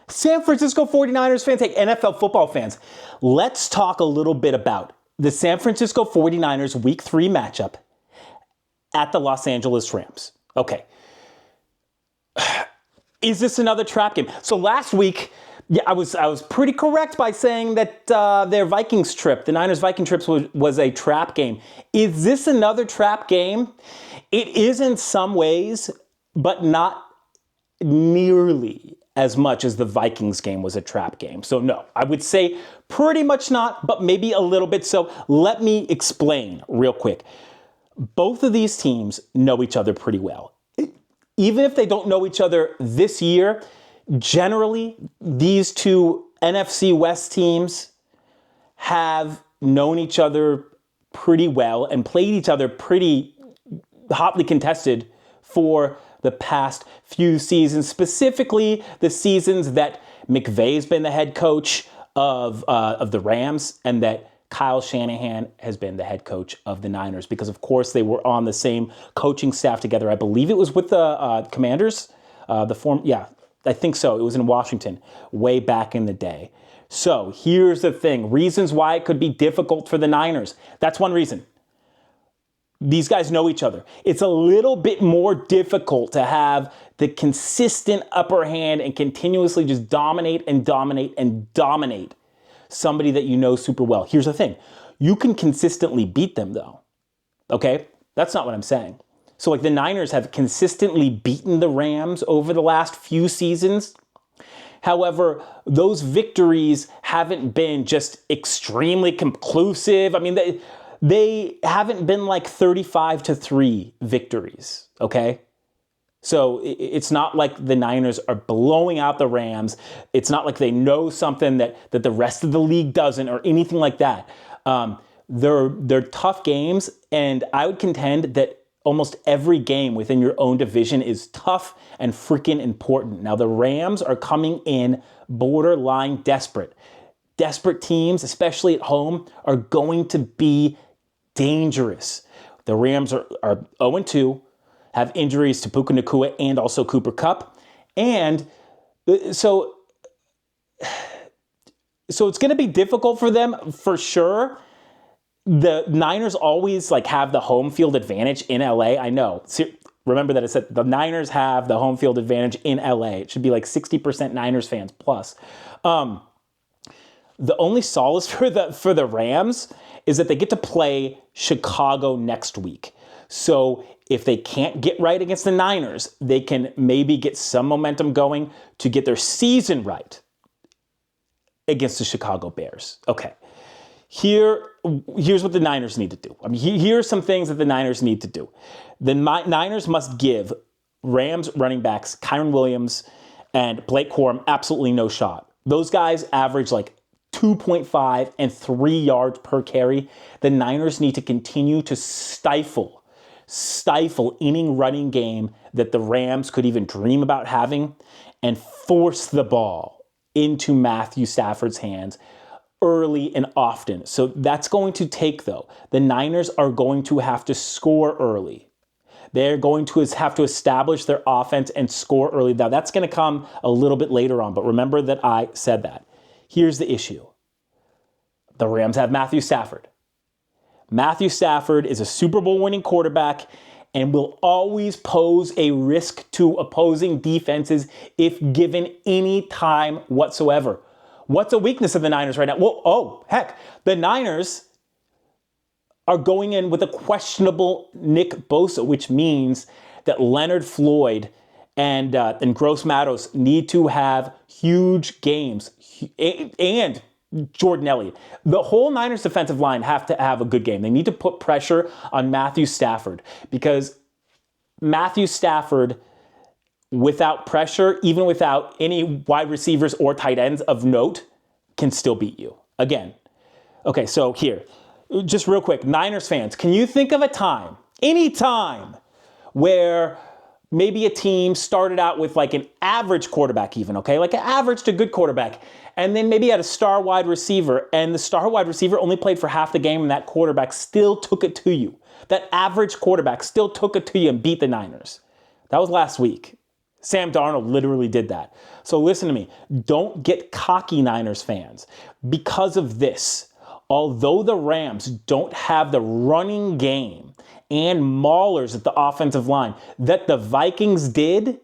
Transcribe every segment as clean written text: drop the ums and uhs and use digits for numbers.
San Francisco 49ers fans, hey, NFL football fans, let's talk a little bit about the San Francisco 49ers Week 3 matchup at the Los Angeles Rams. Okay. Is this another trap game? So last week, yeah, I was pretty correct by saying that their Vikings trip, the Niners-Viking trip, was a trap game. Is this another trap game? It is in some ways, but not nearly as much as the Vikings game was a trap game. So no, I would say pretty much not, but maybe a little bit. So let me explain real quick. Both of these teams know each other pretty well. Even if they don't know each other this year, generally these two NFC West teams have known each other pretty well and played each other pretty hotly contested for the past few seasons, specifically the seasons that McVay's been the head coach of the Rams and that Kyle Shanahan has been the head coach of the Niners, because of course they were on the same coaching staff together. I believe it was with the Commanders, I think so. It was in Washington way back in the day. So here's the thing, reasons why it could be difficult for the Niners. That's one reason. These guys know each other. It's a little bit more difficult to have the consistent upper hand and continuously just dominate somebody that you know super well. Here's the thing. You can consistently beat them though. Okay? That's not what I'm saying. So like the Niners have consistently beaten the Rams over the last few seasons. However, those victories haven't been just extremely conclusive. I mean, they haven't been like 35-3 victories, okay? So it's not like the Niners are blowing out the Rams. It's not like they know something that the rest of the league doesn't or anything like that. They're tough games, and I would contend that almost every game within your own division is tough and freaking important. Now, the Rams are coming in borderline desperate. Desperate teams, especially at home, are going to be dangerous. The Rams are 0-2, have injuries to Puka Nacua and also Cooper Kupp. And so it's going to be difficult for them for sure. The Niners always have the home field advantage in LA. I know. Remember that I said the Niners have the home field advantage in LA. It should be like 60% Niners fans plus. The only solace for the Rams is that they get to play Chicago next week. So if they can't get right against the Niners, they can maybe get some momentum going to get their season right against the Chicago Bears. Okay. Here's what the Niners need to do. I mean, here are some things that the Niners need to do. The Niners must give Rams running backs Kyren Williams and Blake Corum absolutely no shot. Those guys average 2.5 and 3 yards per carry. The Niners need to continue to stifle inning running game that the Rams could even dream about having and force the ball into Matthew Stafford's hands early and often. So that's going to take, though. The Niners are going to have to score early. They're going to have to establish their offense and score early. Now, that's going to come a little bit later on, but remember that I said that. Here's the issue. The Rams have Matthew Stafford. Matthew Stafford is a Super Bowl winning quarterback and will always pose a risk to opposing defenses if given any time whatsoever. What's a weakness of the Niners right now? Well, the Niners are going in with a questionable Nick Bosa, which means that Leonard Floyd and Gross Matos need to have huge games, and Jordan Elliott. The whole Niners defensive line have to have a good game. They need to put pressure on Matthew Stafford, because Matthew Stafford, without pressure, even without any wide receivers or tight ends of note, can still beat you. Again. Okay, so here, just real quick, Niners fans, can you think of a time, any time, where maybe a team started out with an average quarterback even, okay? Like an average to good quarterback, and then maybe had a star wide receiver, and the star wide receiver only played for half the game, and that quarterback still took it to you. That average quarterback still took it to you and beat the Niners. That was last week. Sam Darnold literally did that. So listen to me. Don't get cocky, Niners fans. Because of this, although the Rams don't have the running game and maulers at the offensive line that the Vikings did,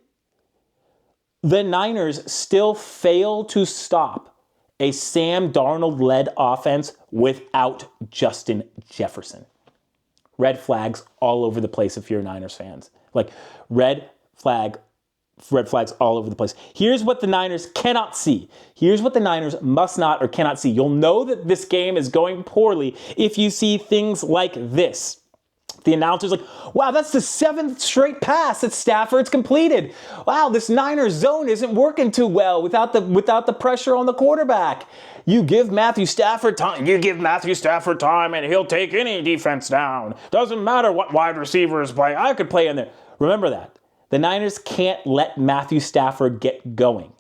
the Niners still fail to stop a Sam Darnold-led offense without Justin Jefferson. Red flags all over the place if you're Niners fans. Like, red flags all over the place. Here's what the Niners cannot see. Here's what the Niners must not or cannot see. You'll know that this game is going poorly if you see things like this. The announcer's like, wow, that's the 7th straight pass that Stafford's completed. Wow, this Niners zone isn't working too well without the pressure on the quarterback. You give Matthew Stafford time. And he'll take any defense down. Doesn't matter what wide receivers play. I could play in there. Remember that. The Niners can't let Matthew Stafford get going.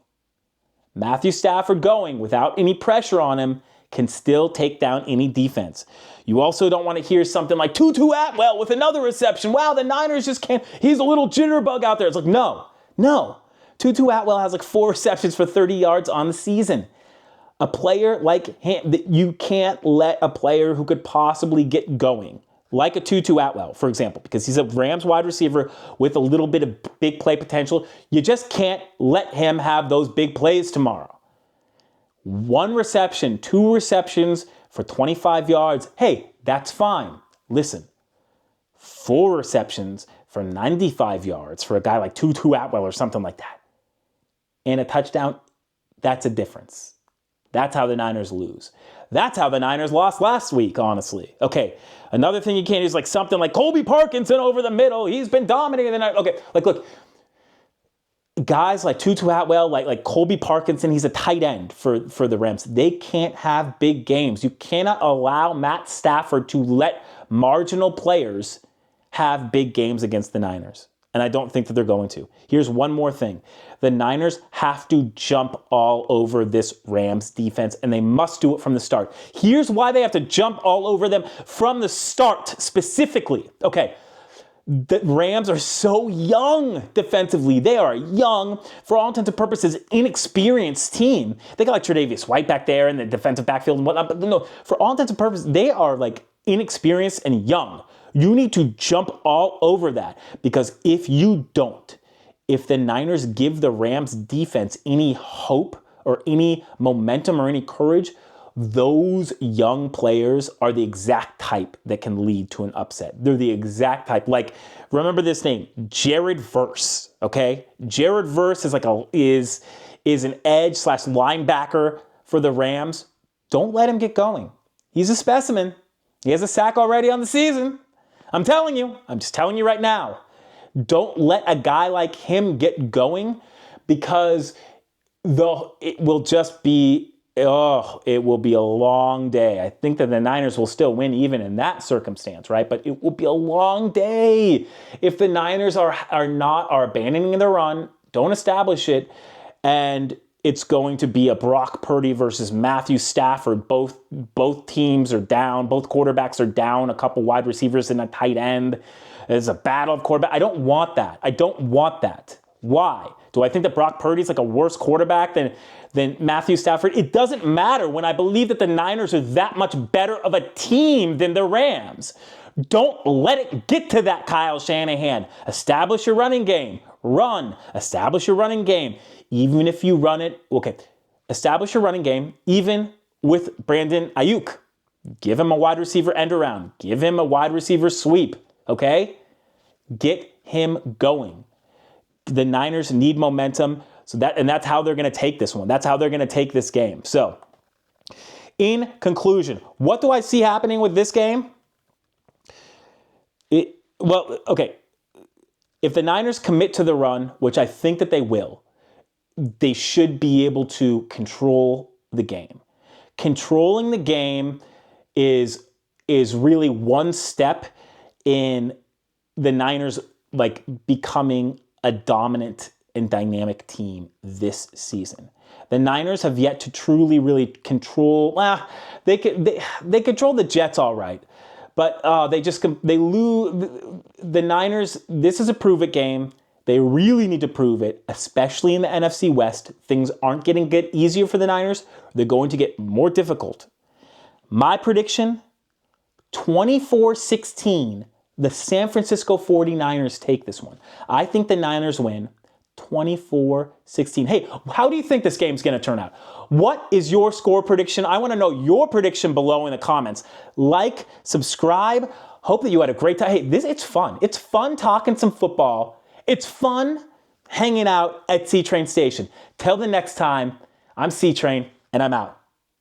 Matthew Stafford going without any pressure on him can still take down any defense. You also don't want to hear something like Tutu Atwell with another reception. Wow, the Niners just can't. He's a little jitterbug out there. It's like, no. Tutu Atwell has like 4 receptions for 30 yards on the season. A player like him, you can't let a player who could possibly get going, like a Tutu Atwell, for example, because he's a Rams wide receiver with a little bit of big play potential. You just can't let him have those big plays tomorrow. 1 reception, 2 receptions for 25 yards. Hey, that's fine. Listen, 4 receptions for 95 yards for a guy like Tutu Atwell or something like that, and a touchdown, that's a difference. That's how the Niners lose. That's how the Niners lost last week, honestly. Okay, another thing you can't do is like something like Colby Parkinson over the middle. He's been dominating the night. Okay, like look, guys like Tutu Atwell, like Colby Parkinson, he's a tight end for the Rams. They can't have big games. You cannot allow Matt Stafford to let marginal players have big games against the Niners. And I don't think that they're going to. Here's one more thing. The Niners have to jump all over this Rams defense, and they must do it from the start. Here's why they have to jump all over them from the start specifically. Okay, the Rams are so young defensively. They are a young, for all intents and purposes, inexperienced team. They got like Tre'Davious White back there in the defensive backfield and whatnot, but no, for all intents and purposes, they are like inexperienced and young. You need to jump all over that, because if you don't, if the Niners give the Rams defense any hope or any momentum or any courage, those young players are the exact type that can lead to an upset. They're the exact type. Like, remember this name, Jared Verse, okay? Jared Verse is an edge / linebacker for the Rams. Don't let him get going. He's a specimen. He has a sack already on the season. I'm telling you. I'm just telling you right now. Don't let a guy like him get going, because it will just be, it will be a long day. I think that the Niners will still win even in that circumstance, right? But it will be a long day if the Niners are abandoning the run, don't establish it, and it's going to be a Brock Purdy versus Matthew Stafford. Both teams are down. Both quarterbacks are down. A couple wide receivers and a tight end. It's a battle of quarterback. I don't want that. Why? Do I think that Brock Purdy's like a worse quarterback than Matthew Stafford? It doesn't matter when I believe that the Niners are that much better of a team than the Rams. Don't let it get to that, Kyle Shanahan. Establish your running game. Run. Establish your running game. Even if you run it, okay, establish your running game, even with Brandon Ayuk. Give him a wide receiver end around. Give him a wide receiver sweep, okay? Get him going. The Niners need momentum, and that's how they're going to take this one. That's how they're going to take this game. So, in conclusion, what do I see happening with this game? If the Niners commit to the run, which I think that they will, they should be able to control the game. Controlling the game is really one step in the Niners like becoming a dominant and dynamic team this season. The Niners have yet to truly really control. They control the Jets all right, but they lose. The Niners. This is a prove it game. They really need to prove it, especially in the NFC West. Things aren't getting easier for the Niners. They're going to get more difficult. My prediction, 24-16, the San Francisco 49ers take this one. I think the Niners win 24-16. Hey, how do you think this game's going to turn out? What is your score prediction? I want to know your prediction below in the comments. Like, subscribe. Hope that you had a great time. Hey, it's fun. It's fun talking some football. It's fun hanging out at C-Train Station. Till the next time, I'm C-Train, and I'm out.